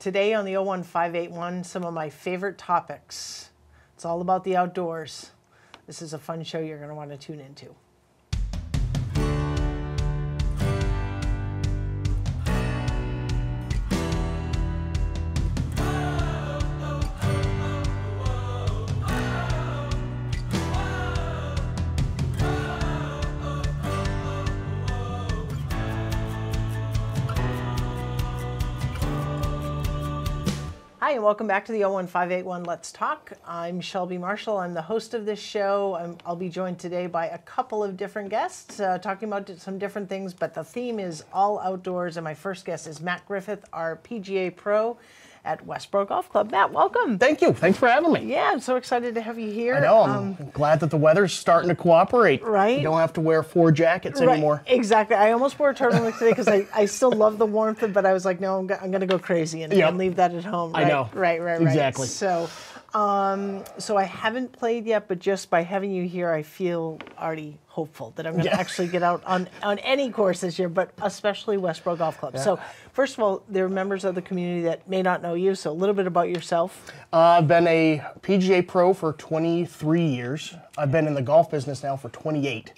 Today on the 01581, some of my favorite topics. It's all about the outdoors. This is a fun show you're going to want to tune into. Hi, and welcome back to the 01581 Let's Talk. I'm Shelby Marshall. I'm the host of this show. I'll be joined today by a couple of different guests talking about some different things, but the theme is all outdoors. And my first guest is Matt Griffith, our PGA Pro at Westborough Golf Club. Matt, welcome. Thank you. Thanks for having me. Yeah, I'm so excited to have you here. I know. I'm glad that the weather's starting to cooperate. Right. You don't have to wear 4 jackets anymore. Exactly. I almost wore a turtleneck today because I still love the warmth, but I was like, no, I'm going to go crazy and leave that at home. Right? I know. Right. Exactly. So I haven't played yet, but just by having you here, I feel already hopeful that I'm going to actually get out on any course this year, but especially Westborough Golf Club. Yeah. So first of all, there are members of the community that may not know you, so a little bit about yourself. I've been a PGA Pro for 23 years. I've been in the golf business now for 28.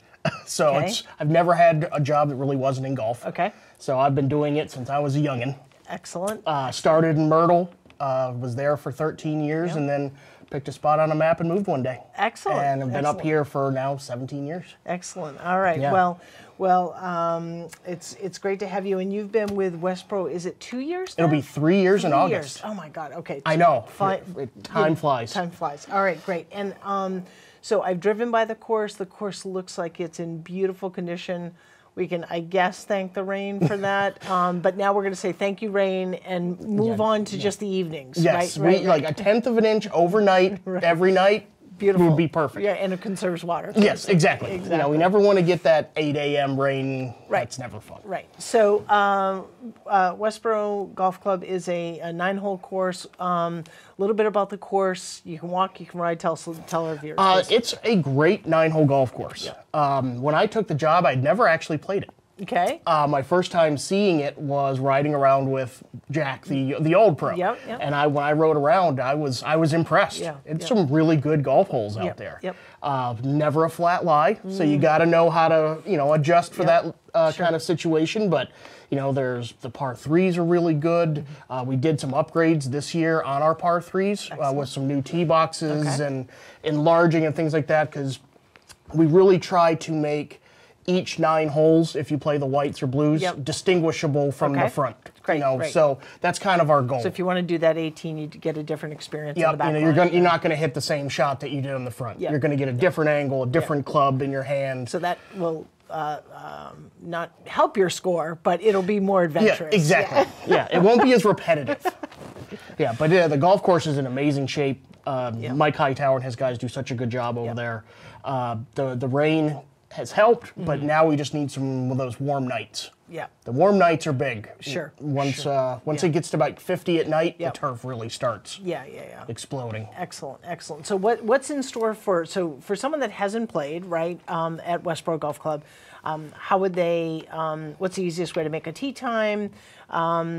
So I've never had a job that really wasn't in golf. Okay. So I've been doing it since I was a youngin'. Excellent. Started in Myrtle, was there for 13 years, and then picked a spot on a map and moved one day. Excellent. And I've been up here for now 17 years. Excellent. All right. Yeah. Well, it's great to have you. And you've been with Westborough, is it 2 years now? It'll be 3 years in August. Oh my God. Okay. I know. Time flies. Time flies. All right. Great. And so I've driven by the course. The course looks like it's in beautiful condition. We can, I guess, thank the rain for that. But now we're going to say thank you, rain, and move on to just the evenings. Yes, right? Like a 1/10 of an inch overnight, every night. Beautiful. Would be perfect. Yeah, and it conserves water. Yes, exactly. You know, we never want to get that 8 a.m. rain. Right. That's never fun. Right. So Westborough Golf Club is a 9-hole course. A little bit about the course. You can walk, you can ride. Tell our viewers. It's a great 9-hole golf course. Yeah. When I took the job, I'd never actually played it. Okay. My first time seeing it was riding around with Jack, the old pro. Yep. And when I rode around, I was impressed. Yeah. It's some really good golf holes out there. Yep. Never a flat lie, so you got to know how to adjust for that kind of situation. But there's the par 3s are really good. We did some upgrades this year on our par 3s with some new tee boxes and enlarging and things like that, because we really try to make each 9 holes, if you play the whites or blues, distinguishable from the front. Great, great. So that's kind of our goal. So if you want to do that 18, you get a different experience in Yep, the back you're not going to hit the same shot that you did on the front. You're going to get a different angle, a different club in your hand. So that will not help your score, but it'll be more adventurous. Yeah, exactly. Yeah, it won't be as repetitive. Yeah, but the golf course is in amazing shape. Mike Hightower and his guys do such a good job over there. The rain has helped, but now we just need some of those warm nights. Yeah. The warm nights are big. Sure. Once it gets to about 50 at night, the turf really starts exploding. Excellent, excellent. So what's in store for someone that hasn't played, right, at Westborough Golf Club, how would they, what's the easiest way to make a tee time? What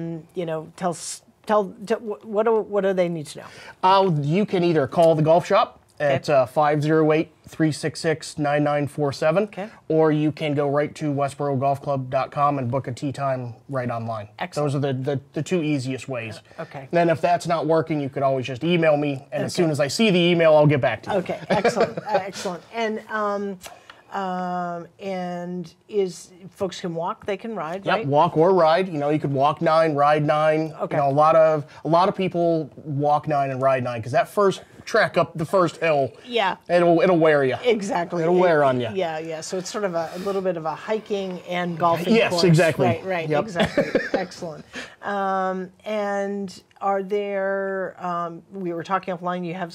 do they need to know? You can either call the golf shop at 508-366-9947, or you can go right to westboroughgolfclub.com and book a tee time right online. Excellent. Those are the 2 easiest ways. Okay. And then if that's not working, you could always just email me, and as soon as I see the email, I'll get back to you. Okay, excellent, excellent. And folks can walk, they can ride, right? Yep, walk or ride. You could walk 9, ride 9. Okay. A lot of people walk 9 and ride 9 because that first trek up the first hill, it'll wear you. Exactly. It'll wear on you. Yeah. So it's sort of a little bit of a hiking and golfing course. Yes, exactly. Right. Yep. Exactly. Excellent. And are there, we were talking offline, you have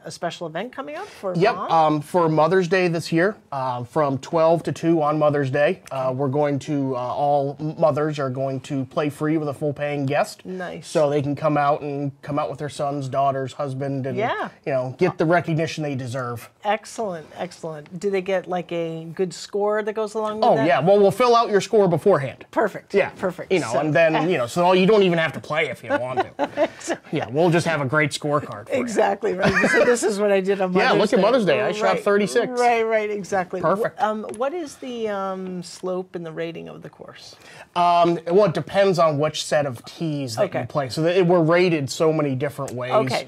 a special event coming up for Mom? For Mother's Day this year, from 12 to 2 on Mother's Day, we're going to, all mothers are going to play free with a full paying guest. Nice. So they can come out with their sons, daughters, husband, and get the recognition they deserve. Excellent, excellent. Do they get like a good score that goes along with that? Oh yeah, well we'll fill out your score beforehand. Perfect. Yeah, perfect. And then so you don't even have to play if you don't want to. Yeah, we'll just have a great scorecard for exactly, right. You said, this is what I did on Mother's Day. Yeah, look at Mother's Day. I shot 36. Right, exactly. Perfect. What is the slope and the rating of the course? Well, it depends on which set of tees that you play. So we're rated so many different ways. Okay.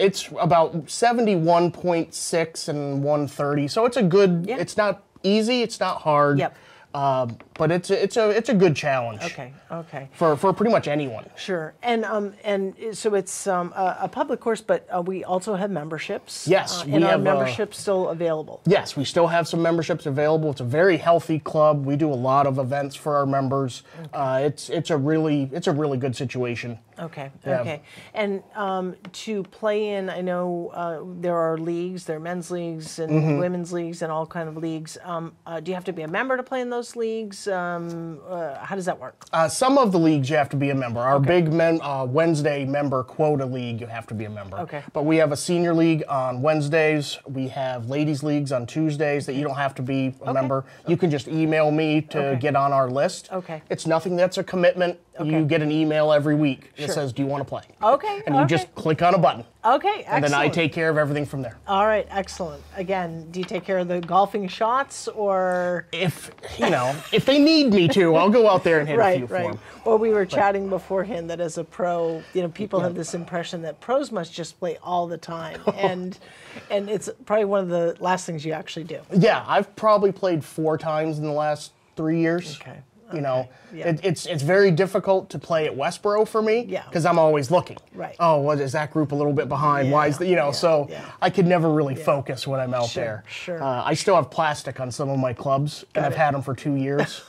It's about 71.6 and 130. So it's a good. Yeah. It's not easy. It's not hard. Yep. But it's a good challenge. Okay. For pretty much anyone. Sure. And so it's a public course, but we also have memberships. Yes, and are memberships still available? Yes, we still have some memberships available. It's a very healthy club. We do a lot of events for our members. Okay. It's a really good situation. Okay. And to play in, I know there are leagues. There are men's leagues and women's leagues and all kind of leagues. Do you have to be a member to play in those leagues? How does that work? Some of the leagues you have to be a member. Our big Wednesday member quota league, you have to be a member. Okay. But we have a senior league on Wednesdays. We have ladies leagues on Tuesdays that you don't have to be a member. You can just email me to get on our list. Okay. It's nothing that's a commitment. You get an email every week that says, do you want to play? Okay. And you just click on a button. Okay, excellent. And then I take care of everything from there. All right, excellent. Again, do you take care of the golfing shots or? If they need me to, I'll go out there and hit a few for them. Well, we were chatting beforehand that as a pro, people have this impression that pros must just play all the time. and it's probably one of the last things you actually do. Yeah, I've probably played 4 times in the last 3 years. Okay. It's very difficult to play at Westborough for me because I'm always looking. Right. Oh, what is that group a little bit behind? Why is I could never really focus when I'm out there. Sure. I still have plastic on some of my clubs, and I've had them for 2 years.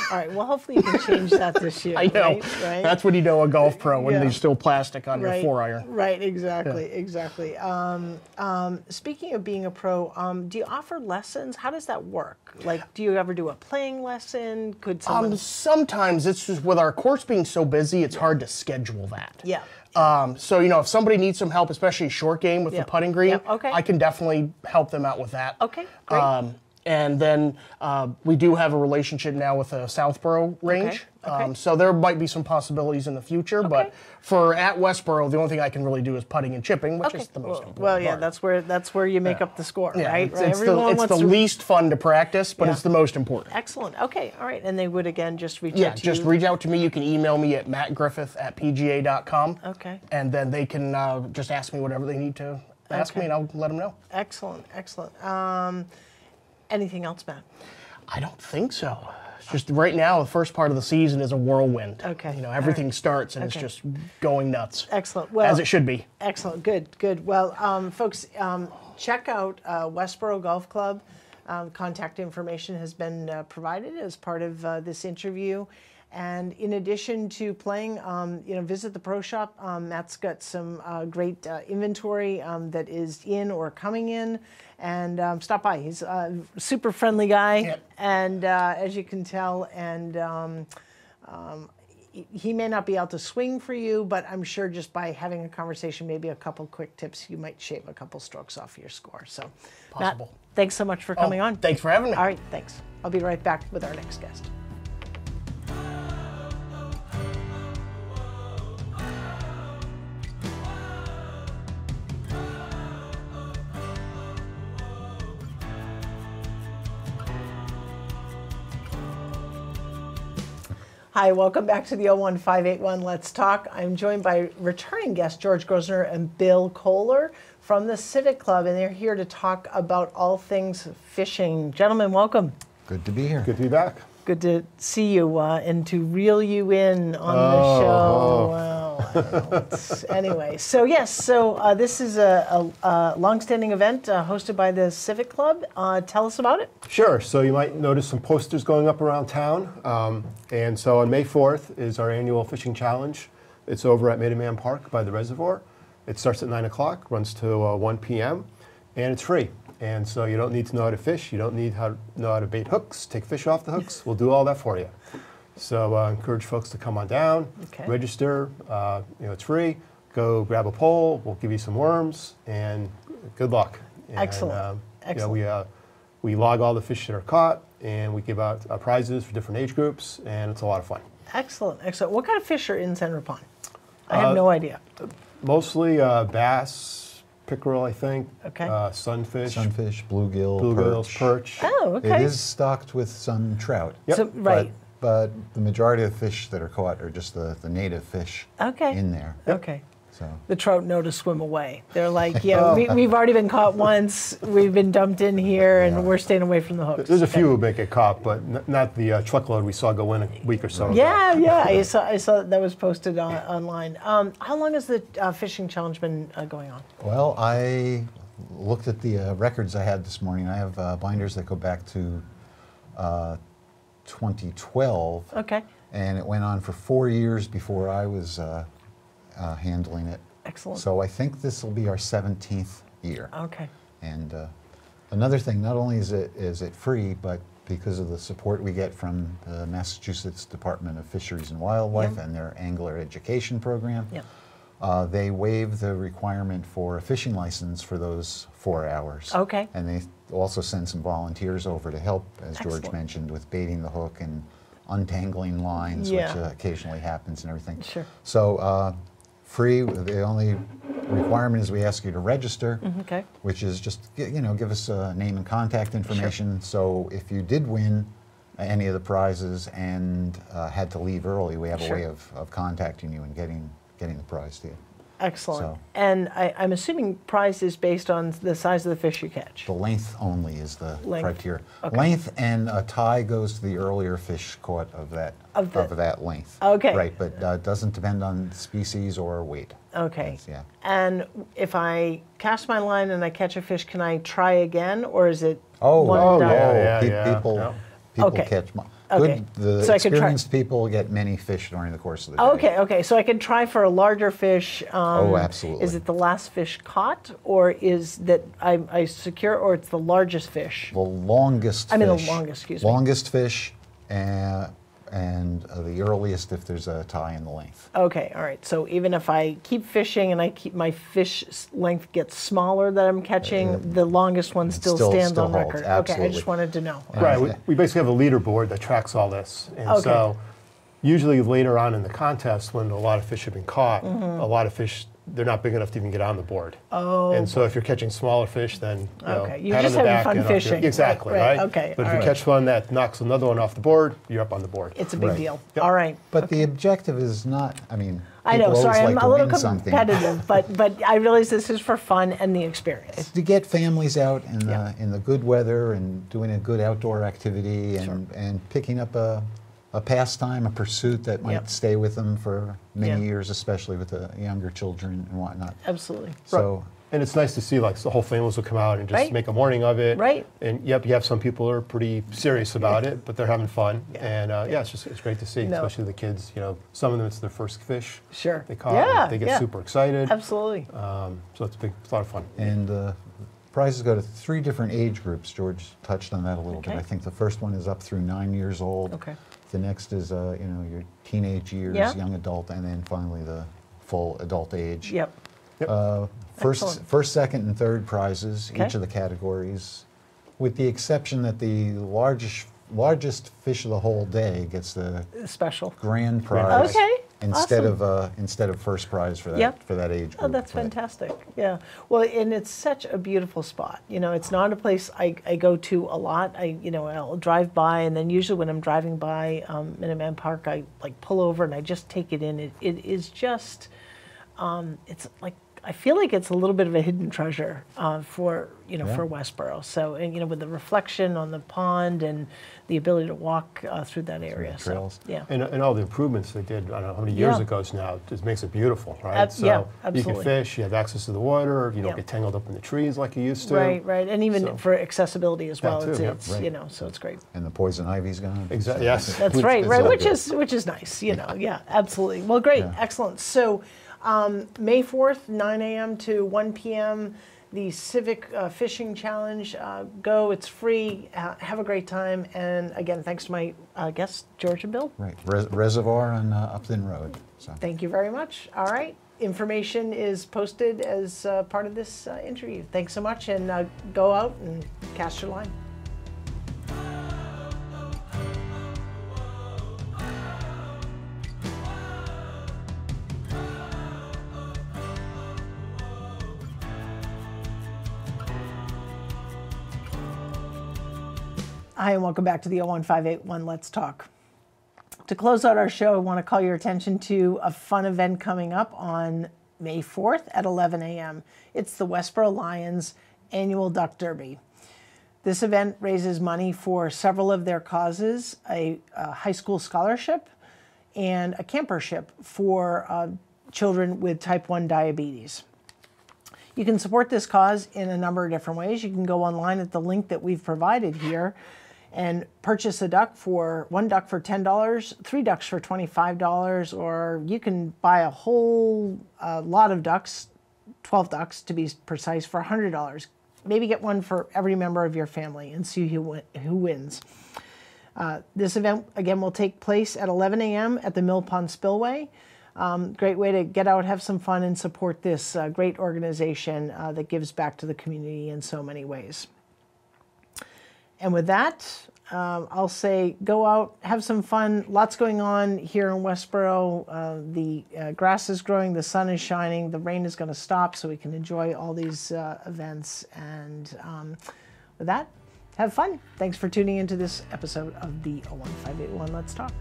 All right. Well, hopefully you can change that this year. I know. Right? That's when you know a golf pro, when there's still plastic on your 4-iron. Right. Exactly. Speaking of being a pro, do you offer lessons? How does that work? Like, do you ever do a playing lesson? Could someone? Sometimes it's just with our course being so busy, it's hard to schedule that. Yeah. So if somebody needs some help, especially short game with the putting green, I can definitely help them out with that. Okay. Great. And then we do have a relationship now with a Southborough range. So there might be some possibilities in the future. But for at Westborough, the only thing I can really do is putting and chipping, which is the most important part. That's where you make up the score, right? It's the least fun to practice, but it's the most important. Excellent. Okay. All right. And they would, again, just reach out to you? Yeah, just reach out to me. You can email me at mattgriffith@pga.com. Okay. And then they can just ask me whatever they need to ask me, and I'll let them know. Excellent. Anything else, Matt? I don't think so. It's just right now, the first part of the season is a whirlwind. Okay. Everything starts and it's just going nuts. Excellent. Well, as it should be. Excellent. Good. Well, folks, check out Westborough Golf Club. Contact information has been provided as part of this interview. And in addition to playing, visit the pro shop. Matt's got some great inventory that is in or coming in. And stop by. He's a super friendly guy, and as you can tell, and he may not be able to swing for you, but I'm sure just by having a conversation, maybe a couple quick tips, you might shave a couple strokes off your score. So, possible. Matt, thanks so much for coming on. Thanks for having me. All right, thanks. I'll be right back with our next guest. Hi, welcome back to the 01581 Let's Talk. I'm joined by returning guests George Grosner and Bill Kohler from the Civic Club, and they're here to talk about all things fishing. Gentlemen, welcome. Good to be here. Good to be back. Good to see you and to reel you in on the show. Well, I don't know. Anyway, so this is a longstanding event hosted by the Civic Club. Tell us about it. Sure. So you might notice some posters going up around town. And so on May 4th is our annual fishing challenge. It's over at Maiden Park by the reservoir. It starts at 9 o'clock, runs to 1 p.m., and it's free. And so you don't need to know how to fish. You don't need to know how to bait hooks, take fish off the hooks. We'll do all that for you. So I encourage folks to come on down, register. It's free. go grab a pole, we'll give you some worms, and good luck. And, Excellent. Excellent. You know, we log all the fish that are caught, and we give out prizes for different age groups, and it's a lot of fun. Excellent, excellent. What kind of fish are in Center Pond? I have no idea. Mostly bass, pickerel, I think. Okay. Sunfish. Sunfish, bluegill, Bluegills, perch. Oh, okay. It is stocked with some trout. Yep. So, right. But the majority of the fish that are caught are just the native fish in there. Okay. So The trout know to swim away. They're like, yeah, we've already been caught once. We've been dumped in here, and we're staying away from the hooks. There's a few who make it caught, but not the truckload we saw go in a week or so ago. Yeah. I saw that was posted online. How long has the fishing challenge been going on? well, I looked at the records I had this morning. I have binders that go back to 2012. Okay. And it went on for 4 years before I was handling it. Excellent. So I think this will be our 17th year. Okay. And another thing, not only is it free, but because of the support we get from the Massachusetts Department of Fisheries and Wildlife and their angler education program, they waive the requirement for a fishing license for those 4 hours. Okay. And they also send some volunteers over to help, as George Excellent. mentioned, with baiting the hook and untangling lines, which occasionally happens and everything. Sure. So free. The only requirement is we ask you to register, Okay. which is just give us name and contact information. So if you did win any of the prizes and had to leave early, we have a way of contacting you and getting the prize to you. Excellent. So- And I'm assuming prize is based on the size of the fish you catch. The length only is the Length. criteria. Okay. Length, and a tie goes to the earlier fish caught of that length. Okay. Right, but it doesn't depend on species or weight. Okay. Yeah. And if I cast my line and I catch a fish, can I try again, or is it Oh, one and done? People Okay. catch. Okay. The So I could try- experienced people get many fish during the course of the day. Okay. So I can try for a larger fish. Absolutely. Is it the last fish caught, or is that I secure, or it's the largest fish? The longest fish. The longest, excuse me. Longest fish, and the earliest if there's a tie in the length. Okay, all right. So even if I keep fishing and I keep my fish length gets smaller that I'm catching, the longest one still stands on holds, record. absolutely. Okay, I just wanted to know. Right, we basically have a leaderboard that tracks all this. And so usually later on in the contest, when a lot of fish have been caught, a lot of fish, they're not big enough to even get on the board. Oh. And so if you're catching smaller fish, then You're pat on just the having back fun and fishing. Exactly, Right. right? Okay, But if all you right. catch one that knocks another one off the board, you're up on the board. It's a big Right. deal. Yep. All right. But the objective is not, I know, people always sorry, like I'm to a little win something. competitive, but I realize this is for fun and the experience. To get families out in the good weather and doing a good outdoor activity and picking up a pastime, a pursuit that might stay with them for many years, especially with the younger children and whatnot. Absolutely. So, And it's nice to see like the whole families will come out and just Right. make a morning of it. Right. And you have some people who are pretty serious about it, but they're having fun. And it's great to see, especially the kids. Some of them it's their first fish. Sure. They caught. Yeah, They get super excited. Absolutely. So it's a lot of fun. and prizes go to 3 different age groups. George touched on that a little bit. Okay. I think the first one is up through 9 years old. Okay. The next is your teenage years, young adult, and then finally the full adult age. Yep. First, Excellent. second, and third prizes, Okay. each of the categories, with the exception that the largest fish of the whole day gets the Special. grand prize Okay. instead awesome. of first prize for that age group. Oh, that's But fantastic. Yeah. Well, and it's such a beautiful spot. It's not a place I go to a lot. I'll drive by, and then usually when I'm driving by Minuteman Park, I pull over and I just take it in. It is just, it's like, I feel like it's a little bit of a hidden treasure for Westborough. So, and with the reflection on the pond and the ability to walk through that area. the trails. So, yeah. And all the improvements they did, I don't know how many years ago it's now, just makes it beautiful, right? Yeah, You absolutely. can fish, you have access to the water, you don't Yeah. get tangled up in the trees like you used to. Right. And even So- for accessibility as well. too, It's, yeah. it's Right. so it's great. And the poison ivy's gone. Exactly. Yes. That's Which right, is right, all which good. is nice, Yeah, absolutely. Well, great, Yeah. excellent. So, May 4th, 9 a.m. to 1 p.m., the Civic Fishing Challenge. Go, it's free. Have a great time. And again, thanks to my guests, George and Bill. Right. Reservoir on Upton Road. So. Thank you very much. All right. Information is posted as part of this interview. Thanks so much, and go out and cast your line. Hi, and welcome back to the 01581 Let's Talk. To close out our show, I want to call your attention to a fun event coming up on May 4th at 11 a.m. It's the Westborough Lions Annual Duck Derby. This event raises money for several of their causes, a high school scholarship and a campership for children with type 1 diabetes. You can support this cause in a number of different ways. You can go online at the link that we've provided here and purchase a duck for one duck for $10, 3 ducks for $25, or you can buy a whole lot of ducks, 12 ducks to be precise, for $100. Maybe get one for every member of your family and see who wins. This event, again, will take place at 11 a.m. at the Mill Pond Spillway. Great way to get out, have some fun, and support this great organization that gives back to the community in so many ways. And with that, I'll say go out, have some fun. Lots going on here in Westborough. The grass is growing, the sun is shining, the rain is going to stop so we can enjoy all these events. And with that, have fun. Thanks for tuning into this episode of the 01581 Let's Talk.